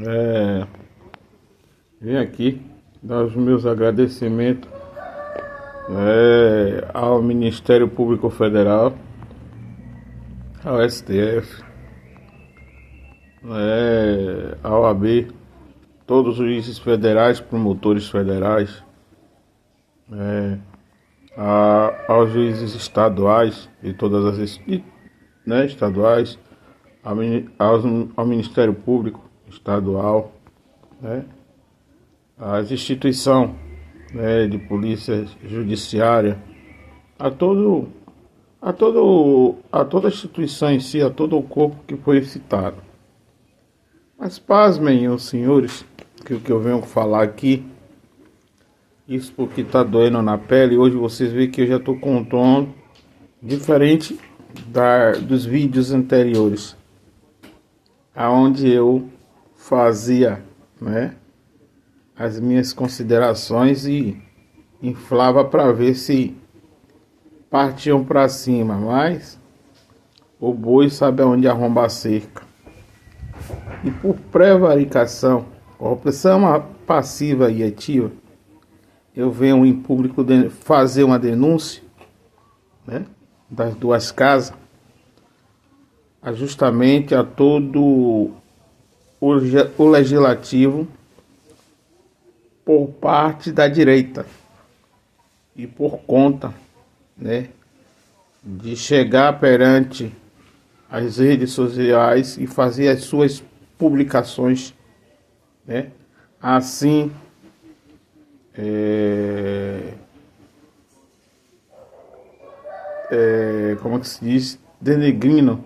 É, Vim aqui dar os meus agradecimentos ao Ministério Público Federal, ao STF, à OAB, todos os juízes federais, promotores federais, aos juízes estaduais e todas estaduais, ao Ministério Público Estadual, né, às instituições, de polícia judiciária, a toda a instituição em si, a todo o corpo que foi citado. Mas pasmem, os senhores, que o que eu venho falar aqui, isso porque tá doendo na pele. Hoje vocês veem que eu já tô com um tom diferente dos vídeos anteriores, aonde eu fazia, as minhas considerações e inflava para ver se partiam para cima, mas o boi sabe aonde arromba a cerca. E por prevaricação, corrupção passiva e ativa, eu venho em público fazer uma denúncia, das duas casas, justamente a todo o legislativo por parte da direita e por conta, de chegar perante as redes sociais e fazer as suas publicações, assim, como é que se diz, denegrindo,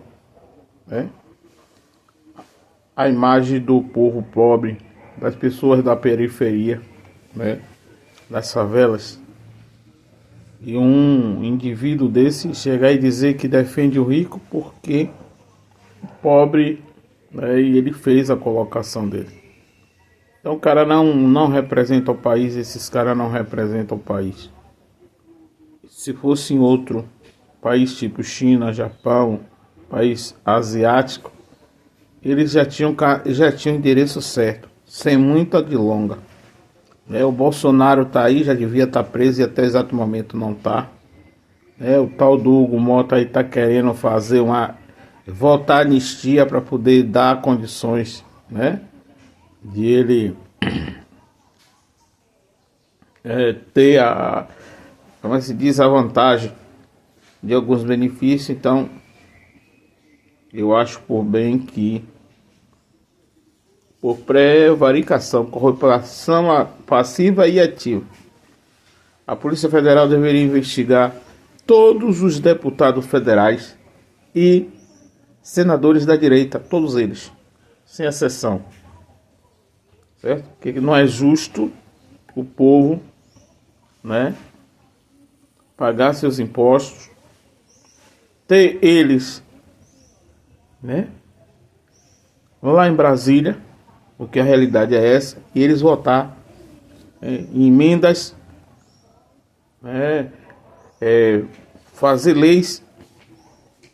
a imagem do povo pobre, das pessoas da periferia, das favelas. E um indivíduo desse chegar e dizer que defende o rico porque o pobre, e ele fez a colocação dele. Então o cara não representa o país, esses caras não representam o país. Se fosse em outro país tipo China, Japão, país asiático, eles já tinham endereço certo, sem muita delonga. O Bolsonaro tá aí, já devia estar preso e até o exato momento não tá. O tal do Hugo Mota aí tá querendo fazer votar anistia para poder dar condições, de ele ter como se diz, a vantagem de alguns benefícios. Então eu acho por bem que, por prevaricação, corrupção passiva e ativa, a Polícia Federal deveria investigar todos os deputados federais e senadores da direita, todos eles, sem exceção, certo? Porque não é justo o povo, pagar seus impostos, ter eles, lá em Brasília, porque a realidade é essa, e eles votar em emendas, fazer leis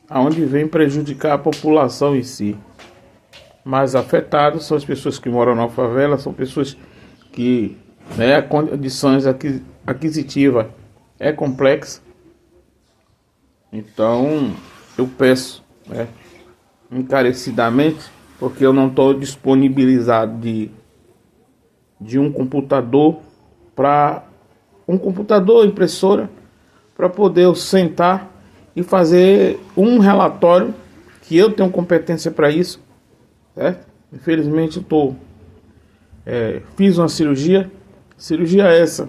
aonde vem prejudicar a população em si. Mais afetados são as pessoas que moram na favela, são pessoas que, a condições aquisitivas é complexa. Então eu peço, encarecidamente, porque eu não estou disponibilizado de um computador impressora, para poder eu sentar e fazer um relatório, que eu tenho competência para isso, certo? Infelizmente eu fiz uma cirurgia essa,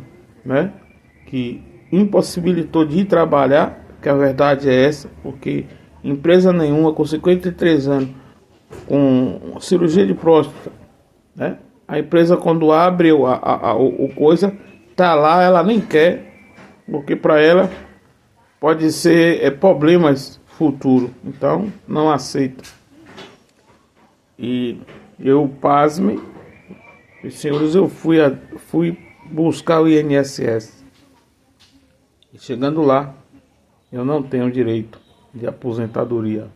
que impossibilitou de ir trabalhar, que a verdade é essa, porque empresa nenhuma com 53 anos com cirurgia de próstata, a empresa, quando abre o coisa, tá lá, ela nem quer, porque para ela pode ser problemas futuro, então não aceita. E eu, pasme, senhores, eu fui buscar o INSS, e chegando lá, eu não tenho direito de aposentadoria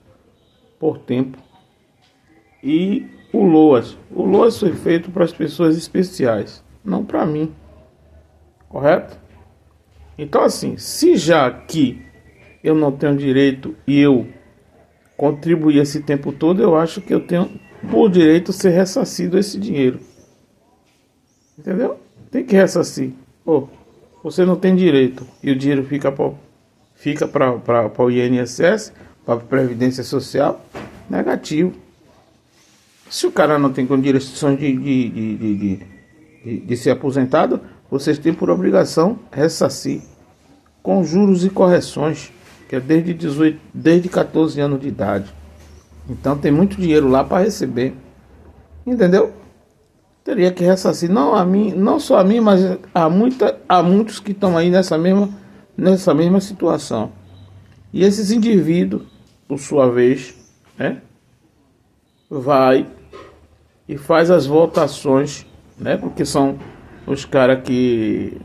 por tempo. E o LOAS. O LOAS foi feito para as pessoas especiais, não para mim, correto? Então assim, se já que eu não tenho direito e eu contribuí esse tempo todo, eu acho que eu tenho por direito ser ressarcido esse dinheiro. Entendeu? Tem que ressarcir. Pô, você não tem direito e o dinheiro fica para o INSS, para a Previdência Social, negativo. Se o cara não tem condição de ser aposentado, vocês têm por obrigação ressarcir com juros e correções, que é desde 14 anos de idade. Então tem muito dinheiro lá para receber. Entendeu? Teria que ressarcir, não a mim, não só a mim, mas há muitos que estão aí nessa mesma situação. E esses indivíduos, por sua vez, né, vai e faz as votações, né, porque são os caras que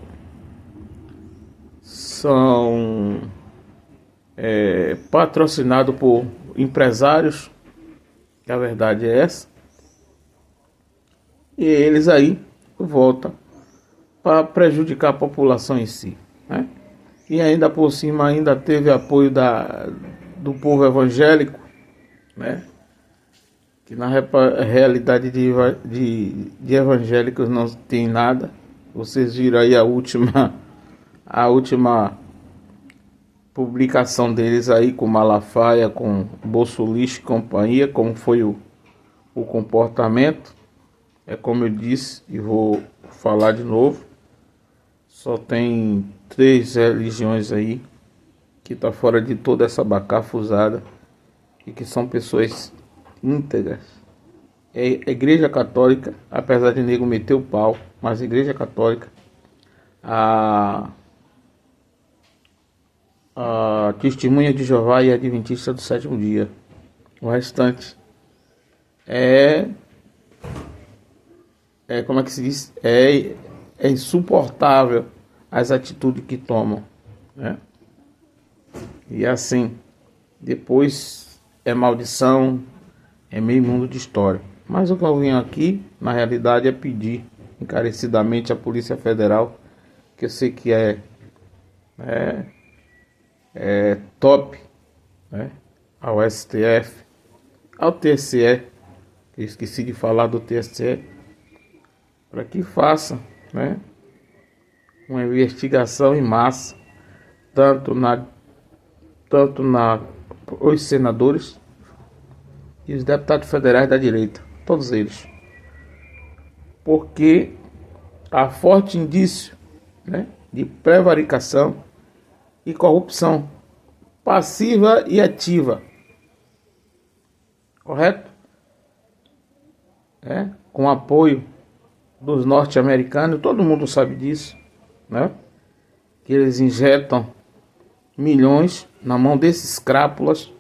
são patrocinados por empresários, que a verdade é essa, e eles aí votam para prejudicar a população em si, né? E ainda por cima ainda teve apoio do povo evangélico, né? Que na realidade de evangélicos não tem nada. Vocês viram aí a última publicação deles aí com Malafaia, com Bolsolixo e companhia, como foi o comportamento. É como eu disse e vou falar de novo. Só tem 3 religiões aí que tá fora de toda essa bacafusada e que são pessoas íntegras. É a Igreja Católica, apesar de nego meter o pau, mas a Igreja Católica, a Testemunha de Jeová e a Adventista do Sétimo Dia. O restante como é que se diz? É insuportável as atitudes que tomam, né? E assim, depois é maldição, é meio mundo de história. Mas o que eu vim aqui, na realidade, é pedir encarecidamente à Polícia Federal, que eu sei que é top, né? Ao STF, ao TSE, que eu esqueci de falar do TSE, para que faça, né, uma investigação em massa, tanto os senadores e os deputados federais da direita, todos eles, porque há forte indício, né, de prevaricação e corrupção passiva e ativa, correto? Com apoio dos norte-americanos, todo mundo sabe disso, né? Que eles injetam milhões na mão desses crápulas,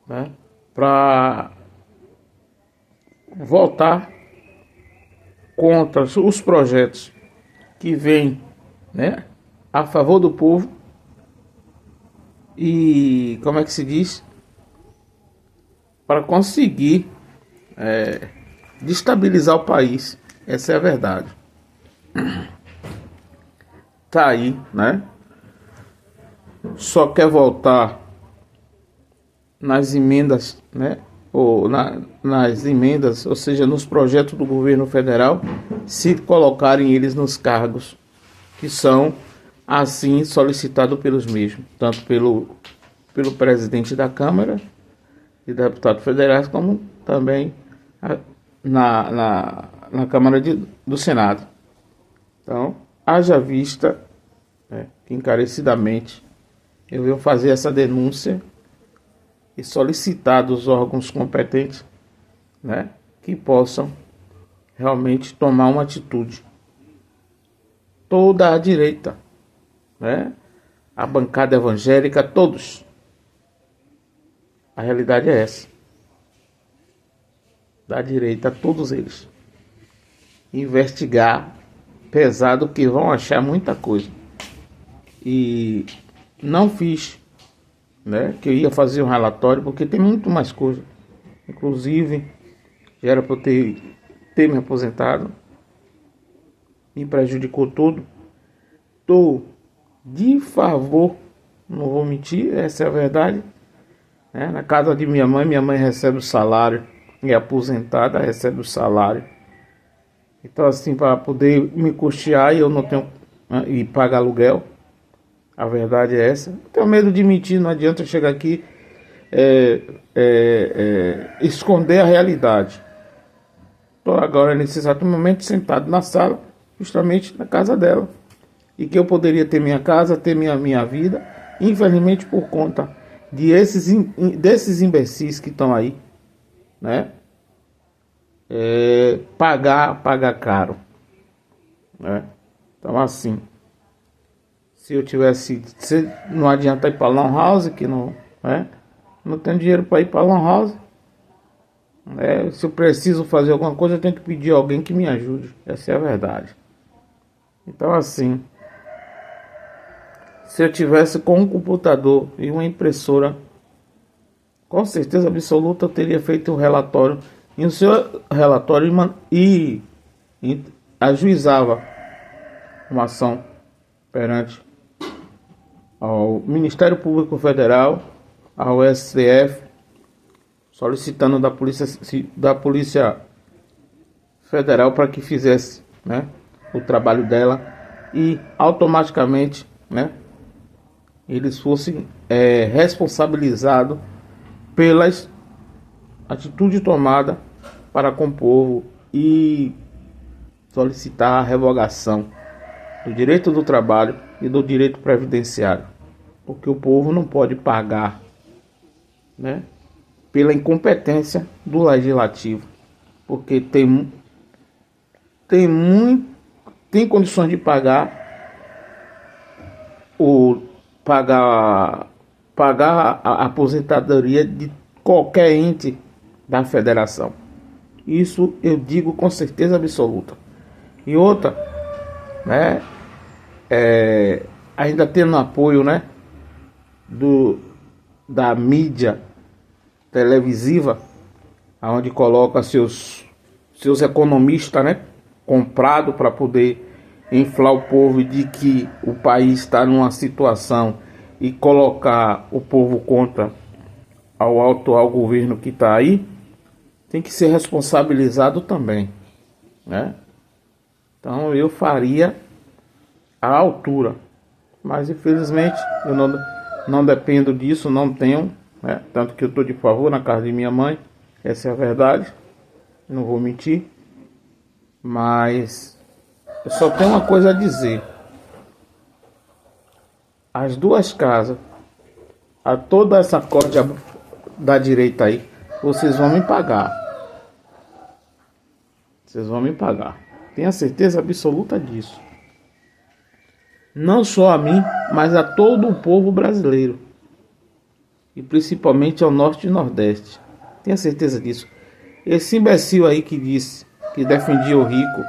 né? Para votar contra os projetos que vêm, né, a favor do povo e, como é que se diz, para conseguir destabilizar o país. Essa é a verdade. Tá aí, né? Só quer voltar nas emendas, né? Ou nas emendas, ou seja, nos projetos do governo federal, se colocarem eles nos cargos que são assim solicitados pelos mesmos, tanto pelo presidente da Câmara e deputados federais, como também na Câmara do Senado. Então, haja vista, né, que encarecidamente eu venho fazer essa denúncia e solicitar dos órgãos competentes, né, que possam realmente tomar uma atitude. Toda a direita, né, a bancada evangélica, todos. A realidade é essa. Da direita, todos eles. Investigar pesado, que vão achar muita coisa. E não fiz, né, que eu ia fazer um relatório, porque tem muito mais coisa. Inclusive, Já era para eu ter me aposentado. Me prejudicou tudo. Tô de favor, não vou mentir, essa é a verdade. Na casa de minha mãe recebe o salário. É aposentada, recebe o salário. Então assim, para poder me custear e eu não tenho e pagar aluguel. A verdade é essa. Não tenho medo de mentir, não adianta eu chegar aqui esconder a realidade. Estou agora nesse exato momento sentado na sala, justamente na casa dela. E que eu poderia ter minha casa, ter minha vida. Infelizmente por conta desses imbecis que estão aí, né? Pagar caro, né? Então assim, se eu tivesse, não adianta ir para Lan House, que não, né? Não tenho dinheiro para ir para Lan House, né? Se eu preciso fazer alguma coisa, eu tenho que pedir alguém que me ajude. Essa é a verdade. Então assim, se eu tivesse com um computador e uma impressora, com certeza absoluta eu teria feito um relatório. E o seu relatório e ajuizava uma ação perante ao Ministério Público Federal, ao STF, solicitando da Polícia Federal para que fizesse, né, o trabalho dela e automaticamente, né, eles fossem responsabilizados pelas atitudes tomadas para com o povo e solicitar a revogação do direito do trabalho e do direito previdenciário, porque o povo não pode pagar, né, pela incompetência do legislativo, porque tem condições de pagar a aposentadoria de qualquer ente da federação. Isso eu digo com certeza absoluta. E outra, né, ainda tendo apoio, né, da mídia televisiva, onde coloca seus economistas, né, comprado para poder inflar o povo de que o país está numa situação e colocar o povo contra ao atual governo que está aí, tem que ser responsabilizado também, né? Então eu faria a altura, mas infelizmente eu não dependo disso, não tenho, né? Tanto que eu estou de favor na casa de minha mãe, essa é a verdade, não vou mentir, mas eu só tenho uma coisa a dizer: as duas casas, a toda essa corda da direita aí, vocês vão me pagar. Vocês vão me pagar. Tenha certeza absoluta disso. Não só a mim, mas a todo o povo brasileiro. E principalmente ao norte e nordeste. Tenha certeza disso. Esse imbecil aí que disse que defendia o rico,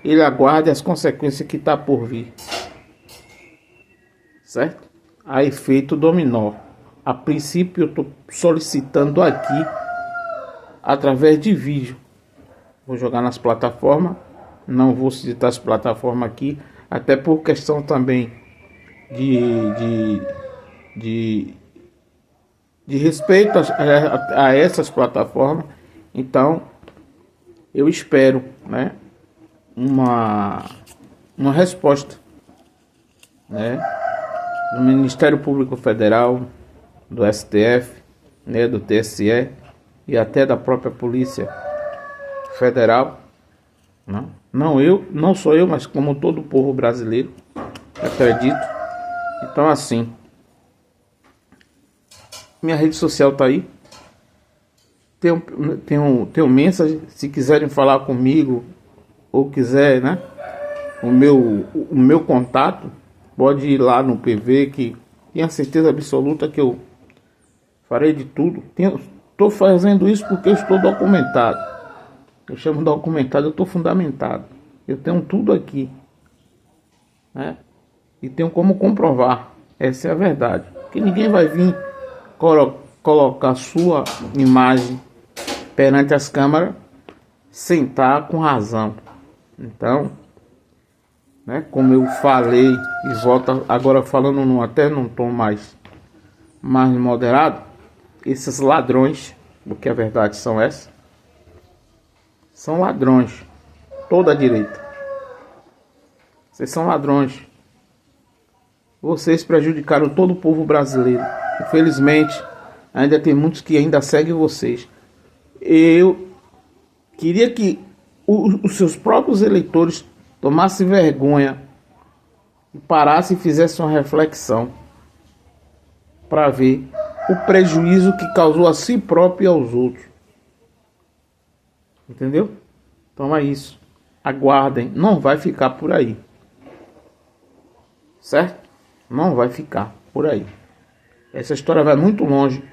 ele aguarde as consequências que está por vir. Certo? A efeito dominó. A princípio eu estou solicitando aqui, através de vídeo. Vou jogar nas plataformas. Não vou citar as plataformas aqui, até por questão também de respeito a essas plataformas. Então eu espero, né, uma resposta, né, do Ministério Público Federal, do STF, né, do TSE e até da própria Polícia Federal, né? Não sou eu, mas como todo o povo brasileiro, acredito. Então assim, minha rede social tá aí, tem um mensagem, se quiserem falar comigo ou quiser, né, o meu contato, pode ir lá no PV, que tenha certeza absoluta que eu farei de tudo. Estou fazendo isso porque eu estou documentado. Eu chamo documentado, eu estou fundamentado. Eu tenho tudo aqui, né? E tenho como comprovar. Essa é a verdade. Que ninguém vai vir colocar sua imagem perante as câmeras sentar com razão. Então, né, como eu falei e volto agora falando até num tom mais moderado, esses ladrões, porque a verdade são essas, são ladrões, toda a direita. Vocês são ladrões. Vocês prejudicaram todo o povo brasileiro. Infelizmente, ainda tem muitos que ainda seguem vocês. Eu queria que os seus próprios eleitores tomassem vergonha e parassem e fizessem uma reflexão para ver o prejuízo que causou a si próprio e aos outros. Entendeu? Então é isso. Aguardem. Não vai ficar por aí. Certo? Não vai ficar por aí. Essa história vai muito longe.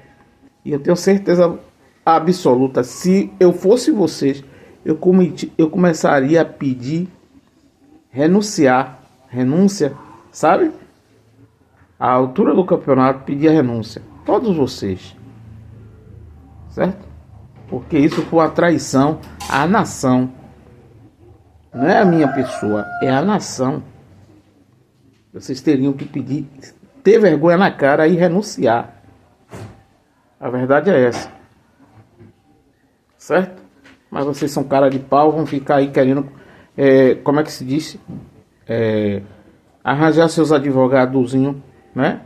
E eu tenho certeza absoluta. Se eu fosse vocês, eu começaria a pedir renúncia, sabe? À altura do campeonato, pedir a renúncia. Todos vocês. Certo? Porque isso foi uma traição à nação. Não é a minha pessoa, é a nação. Vocês teriam que pedir, ter vergonha na cara e renunciar. A verdade é essa. Certo? Mas vocês são cara de pau, vão ficar aí querendo, como é que se diz? Arranjar seus advogadozinhos, né?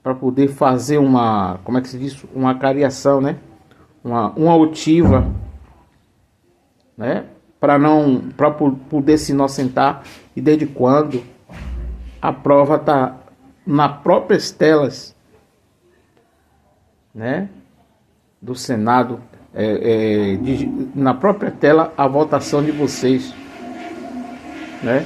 Para poder fazer uma, como é que se diz? Uma cariação, né? Uma oitiva, né? Para poder se inocentar. E desde quando a prova está nas próprias telas, né, do Senado, na própria tela a votação de vocês, né,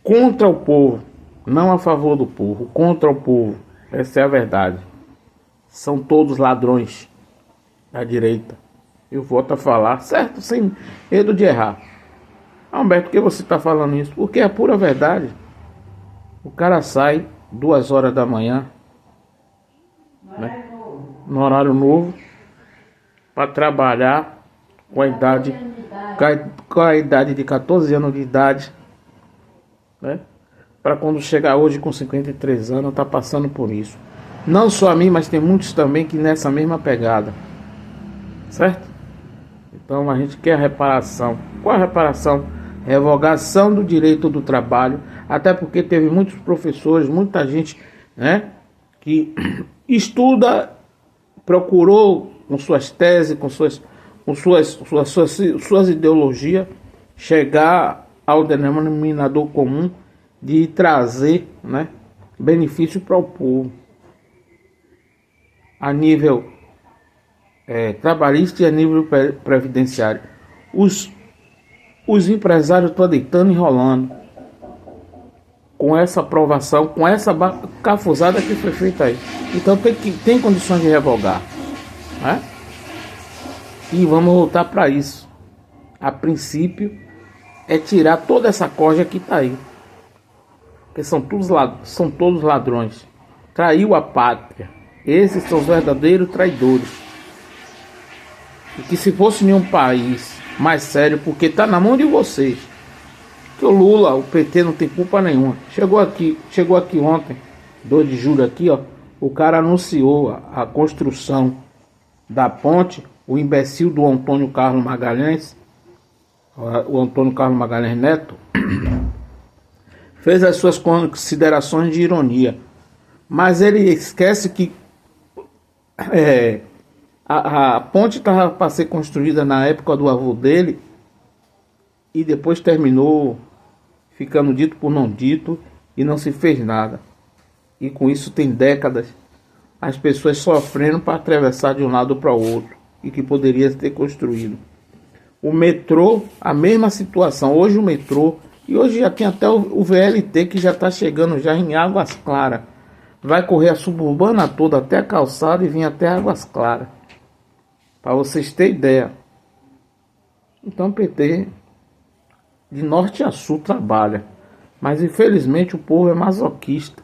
contra o povo, não a favor do povo, contra o povo. Essa é a verdade. São todos ladrões da direita. Eu volto a falar, certo, sem medo de errar. Humberto, por que você está falando isso? Porque é a pura verdade. O cara sai 2 horas da manhã, né, no horário novo, para trabalhar com a idade de 14 anos de idade, né, para quando chegar hoje com 53 anos, tá passando por isso. Não só a mim, mas tem muitos também que nessa mesma pegada. Certo? Então a gente quer a reparação. Qual a reparação? Revogação do direito do trabalho, até porque teve muitos professores, muita gente, né, que estuda, procurou com suas teses, com suas ideologias, chegar ao denominador comum de trazer, né, benefício para o povo, a nível trabalhista e a nível previdenciário. Os empresários estão deitando e rolando com essa aprovação, com essa cafuzada que foi feita aí. Então tem condições de revogar, né? E vamos voltar para isso. A princípio é tirar toda essa corja que está aí, porque são todos ladrões. Traiu a pátria. Esses são os verdadeiros traidores. E que se fosse em um país mais sério, porque está na mão de vocês, que o Lula, o PT não tem culpa nenhuma. Chegou aqui ontem, 2 de julho aqui, ó, o cara anunciou a construção da ponte. O imbecil do Antônio Carlos Magalhães, o Antônio Carlos Magalhães Neto, fez as suas considerações de ironia, mas ele esquece que a ponte estava para ser construída na época do avô dele e depois terminou ficando dito por não dito e não se fez nada. E com isso tem décadas as pessoas sofrendo para atravessar de um lado para o outro e que poderia ter construído. O metrô, a mesma situação. Hoje o metrô, e hoje já tem até o VLT que já está chegando já em Águas Claras. Vai correr a suburbana toda até a calçada e vir até Águas Claras. Para vocês terem ideia. Então o PT de norte a sul trabalha. Mas infelizmente o povo é masoquista.